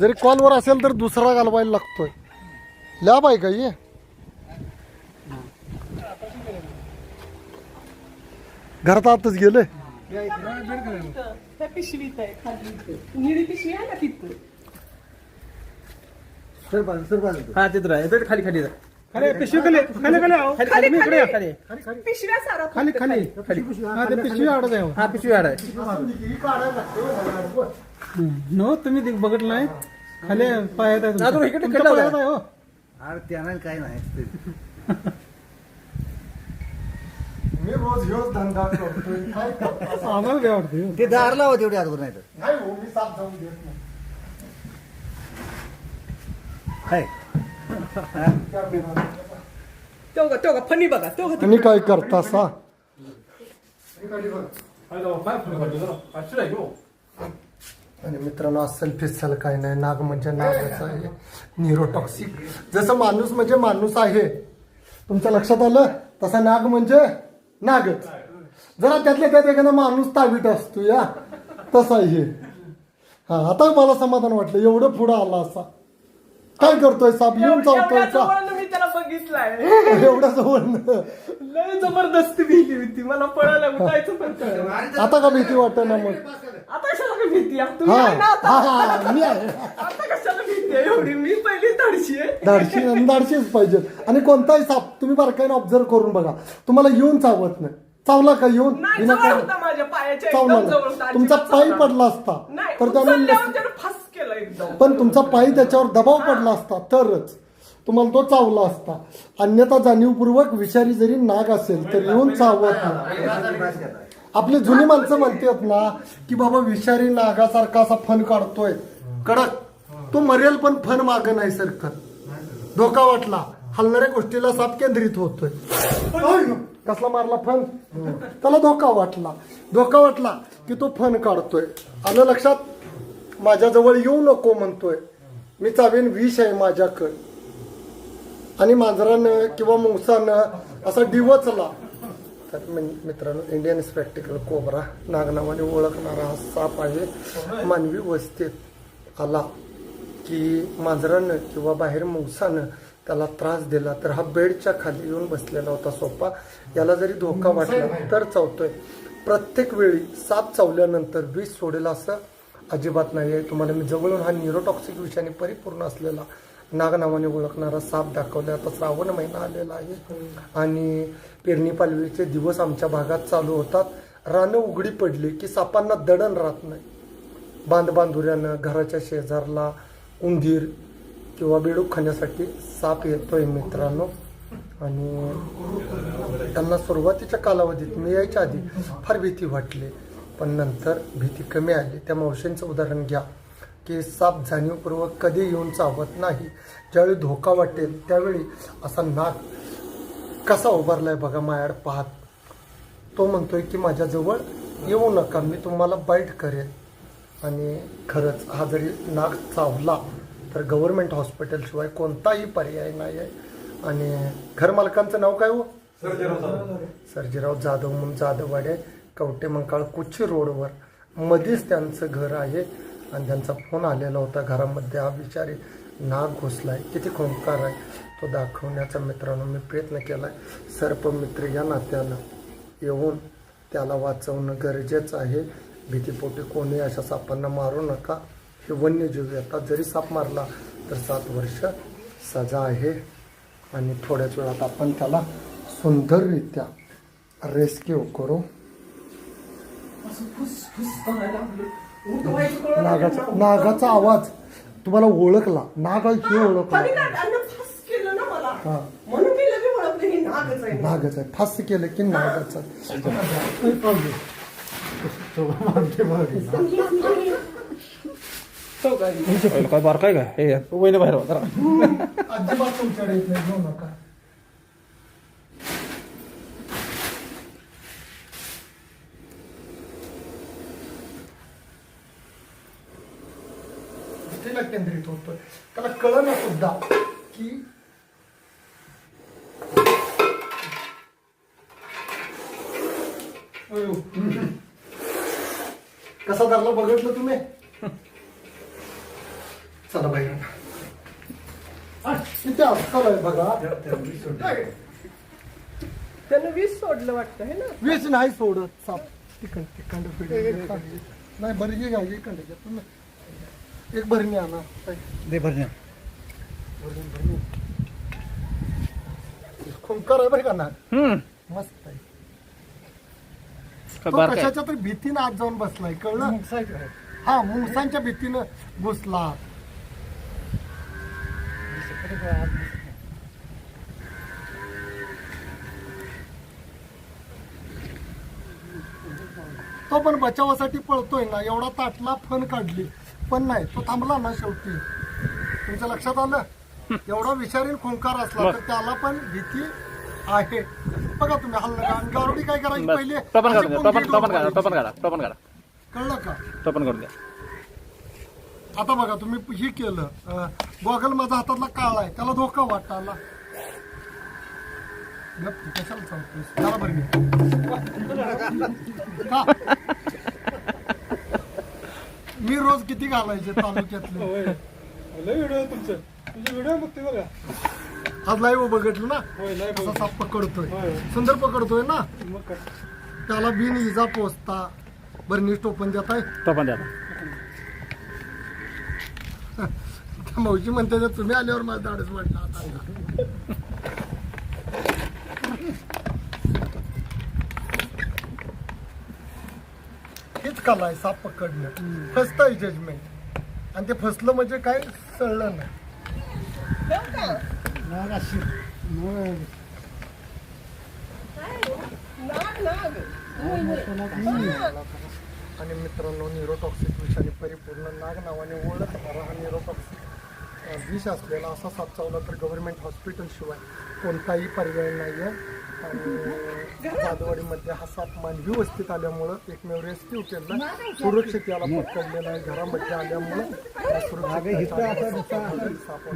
जरी कॉलवर असेल तर दुसरा घालवायला लागतोय. लॅब आहे का ये? घरात आतच गेले. पिशवीत आहे खाली निळी पिशवी आहे ना तिथं. हा तिथं आहे खाली खाली अरे पिशवी खाली खाली खाली आहो. खाली मी इकडे खाली आहे. पिशव्या सारा खाली खाली हा ते पिशवी आडत आहे. हा पिशवी आड आहे. नो तुम्ही ते बघितलं नाही खाली पायात आहे ना, तो तुमच्या. इकडे तुमच्या खेळला पायात आहे हो. अरे त्यानं काय नाही मी रोज ह्योच धंदा करतोय. काय करतो? आम्हाला काय वाटतं ते दार लावा तेवढी आजवर नाही तर नाही हो, मी साप जाऊन देत नाही. काय तेवढं फनी बघा तेवढं आणि काय करता सा? आणि मित्रांनो अस्सल फिस्सल काय नाही. नाग म्हणजे नागच आहे. न्यूरोटॉक्सिक. जसं माणूस म्हणजे माणूस आहे तुमच्या लक्षात आलं, तसा नाग म्हणजे नागच. जरा त्यातल्या त्यात एखादा माणूस तावीट असतो या, तसा आहे. हा आता मला समाधान वाटलं. एवढं पुढं आला असा. काय करतोय साप? येऊन चावतोय का? मी त्याला बघितलाय. एवढ्या जवळ लय जबरदस्ती भीती भीती मला पळायला उठायचं पण कळलं. आता का भीती वाटत ना मग? आता कशाला काय भीती आहे? तुम्ही हा आहे ना आता. हा मी आहे. आता कशाला भीती आहे एवढी? मी पहिली धाडशी आहे. धाडशीच पाहिजे. आणि कोणताही साप तुम्ही बारकाईने ऑब्झर्व करून बघा, तुम्हाला येऊन चावत नाही. चावला का येऊन? नाही, विना जवळ कारण होता माझ्या पायाच्या चावला एकदम जवळ नाही. होता. तुमचा अजिबात पाय चावला पडला असता नाही. तर त्याने उचलल्यावर त्यानं फास केलं एकदम. पण तुमचा पाय त्याच्यावर दबाव पडला असता तरच तुम्हाला तो चावला असता. अन्यथा जाणीवपूर्वक विषारी जरी नाग असेल तर येऊन चावत नाही. आपली जुनी माणसं म्हणतात ना की बाबा विषारी नागासारखा असा फन काढतोय कडक, तो मरेल पण फन माग नाही सरकत. धोका वाटला हलणाऱ्या गोष्टीला साप केंद्रित होतोय. कसला मारला फन? त्याला धोका वाटला. धोका वाटला की तो फन काढतोय. आलं लक्षात? माझ्याजवळ येऊ नको म्हणतोय. मी चावेन, विष आहे माझ्याकडे. आणि मांजरानं किंवा मुंगसानं असा डिवचला तर मित्रांनो इंडियन स्पेक्टिकल कोबरा नाग नावाने ओळखणारा हा साप आहे. मानवी वस्तीत आला की मांजरानं किंवा बाहेर मुंगसानं त्याला त्रास दिला तर हा बेडच्या खाली येऊन बसलेला होता सोपा. याला जरी धोका वाटला तर चावतोय. प्रत्येक वेळी साप चावल्यानंतर विष सोडेल असं अजिबात नाही आहे. तुम्हाला मी जवळून हा न्यूरोटॉक्सिक विषयाने परिपूर्ण असलेला नाग नावाने ओळखणारा साप दाखवला. आता श्रावण महिना आलेला आहे आणि पेरणी पालवीचे दिवस आमच्या भागात चालू होतात. रानं उघडी पडली की सापांना दडण राहत नाही. बांधबांधुऱ्यानं घराच्या शेजारला उंदीर किंवा बेडूक खाण्यासाठी साप येतोय मित्रांनो. आणि त्यांना सुरुवातीच्या कालावधीत मी यायच्या आधी फार भीती वाटली, पण नंतर भीती कमी आली. त्या मावशींचं उदाहरण घ्या की साप जाणीवपूर्वक कधी येऊन चावत नाही. ज्यावेळी धोका वाटेल त्यावेळी असा नाग कसा उभारलाय बघा मायाड पाहत. तो म्हणतोय की माझ्याजवळ येऊ नका, मी तुम्हाला बाईट करेन. आणि खरंच हा जरी नाग चावला तर गव्हर्नमेंट हॉस्पिटलशिवाय कोणताही पर्याय नाही आहे. आणि घरमालकांचं नाव काय हो? सर्जेराव जाधव म्हणून जाधववाडे कवटे मंकाळ कुच्ची रोडवर मध्येच त्यांचं घर आहे. आणि त्यांचा फोन आलेला होता, घरामध्ये हा विषारी नाग घुसलाय, किती खोंकार आहे तो दाखवण्याचा मित्रांनो मी प्रयत्न केलाय. सर्पमित्र या नात्यानं येऊन त्याला वाचवणं गरजेचं आहे. भीतीपोटी कोणी अशा सापांना मारू नका. हे वन्यजीव येतात. जरी साप मारला तर 7 वर्ष सजा आहे. आणि थोड्याच वेळात आपण त्याला सुंदररित्या रेस्क्यू करू. नागाचा आवाज तुम्हाला ओळखला? नाग हे ओळखला? नागच आहे. फास केलं की नागाच आहे. काय बार काय काय हे वहिनी बाहेर होता अजिबात तुमच्याकडे येत नाही, घेऊ नका. भीतीला केंद्रित होतोय. त्याला कळना सुद्धा की कसा धरला बघितलं तुम्ही? चला बाहेर किती अस्सल आहे बघा. त्यानं 20 सोडलं वाटतं है ना. वीस नाही सोडत साप तिखंड पिढी नाही बरगी घ्या इकडे घ्या तुम्ही. एक भरणी आणा दे भरण्या. खुंकर आहे बरं का ना मस्त आहे. काय तो बारकाय? कशाच्या तरी भीतीनं आत जाऊन बसलाय कळलं. हा मुंगसांच्या भीतीनं घुसला. तो पण बचावासाठी पळतोय ना. एवढा ताटला फन काढली पण नाही तो थांबला ना शेवटी. तुमच्या लक्षात आलं. एवढा विषारीन खुंकार असला तर त्याला पण भीती आहे. बघा तुम्ही हल्ला गारुडी काय करायची बस. पहिले टोपण अशी काढून द्या. कोंबडी टोपण काढा. डोकायची. टोपण काढा. टोपण काढा. कळलं का. टोपण करून द्या. आता बघा तुम्ही हे केलं गॉगल माझा हातातला काळा आहे त्याला धोका वाटायला. गप्प, कशाला चालतोयस? चला बरं का? मी रोज किती घालायचे तालुक्यातले. व्हिडिओ तुमचे व्हिडिओ बघते बघा. आज लाईव्ह बघितलं ना. होय नाही असा साप पकडतोय होय. सुंदर पकडतोय ना. मग काय त्याला बिन इजा पोचता बरणी टोपण देत आहे. टोपण द्या. त्या मावशी म्हणते तर तुम्ही आल्यावर माझं धाडस वाटलं आता. हेच कला आहे साप पकडणं. फसतंय जजमेंट आणि ते फसलं म्हणजे काय सळलं नाही. आणि मित्रांनो न्यूरोटॉक्सिक विषाने परिपूर्ण नाग नावाने ओळखणारा हा न्यूरोटॉक्सिक विष असलेला असा साप चावला तर गव्हर्नमेंट हॉस्पिटल शिवाय कोणताही पर्याय नाही आहे. आणि जाधववाडीमध्ये हा साप मानवी वस्तीत आल्यामुळं एकमेव रेस्क्यू केला सुरक्षित याला पकडलेला आहे. घरामध्ये आल्यामुळं सुरक्षित साप